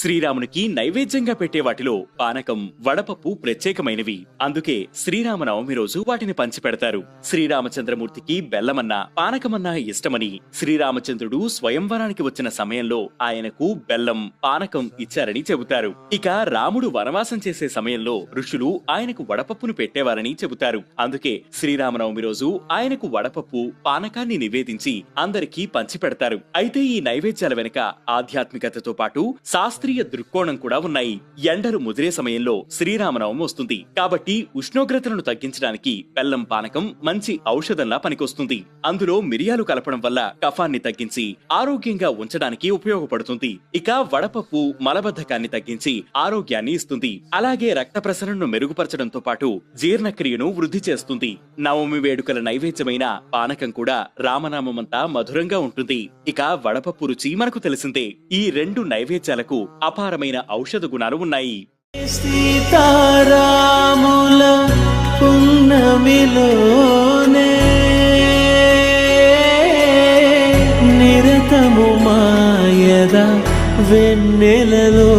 శ్రీరామునికి నైవేద్యంగా పెట్టే వాటిలో పానకం, వడపప్పు ప్రత్యేకమైనవి. అందుకే శ్రీరామనవమి రోజు వాటిని పంచిపెడతారు. శ్రీరామచంద్రమూర్తికి బెల్లమన్నా, పానకమన్నా ఇష్టమని శ్రీరామచంద్రుడు స్వయంవరానికి వచ్చిన సమయంలో ఆయనకు బెల్లం, పానకం ఇచ్చారని చెబుతారు. ఇక రాముడు వనవాసం చేసే సమయంలో ఋషులు ఆయనకు వడపప్పును పెట్టేవారని చెబుతారు. అందుకే శ్రీరామనవమి రోజు ఆయనకు వడపప్పు, పానకాన్ని నివేదించి అందరికీ పంచిపెడతారు. అయితే ఈ నైవేద్యాల వెనుక ఆధ్యాత్మికతతో పాటు శాస్త్రీయ దృక్కోణం కూడా ఉన్నాయి. ఎండలు ముదిరే సమయంలో శ్రీరామనవమి వస్తుంది కాబట్టి ఉష్ణోగ్రతలను తగ్గించడానికి బెల్లం పానకం మంచి ఔషధంలా పనికొస్తుంది. అందులో మిరియాలు కలపడం వల్ల కఫాన్ని తగ్గించి ఆరోగ్యంగా ఉంచడానికి ఉపయోగపడుతుంది. ఇక వడపప్పు మలబద్ధకాన్ని తగ్గించి ఆరోగ్యాన్ని ఇస్తుంది. అలాగే రక్త ప్రసరణను మెరుగుపరచడంతో పాటు జీర్ణక్రియను వృద్ధి చేస్తుంది. నవమి వేడుకల నైవేద్యమైన పానకం కూడా రామనామమంతా మధురంగా ఉంటుంది. ఇక వడపప్పు రుచి మనకు తెలిసిందే. ఈ రెండు నైవేద్యాలకు అపారమైన ఔషధ గుణాలు ఉన్నాయి. సీతారాముల పున్నమిలోనే నిరతము మాయద వెన్నెలలో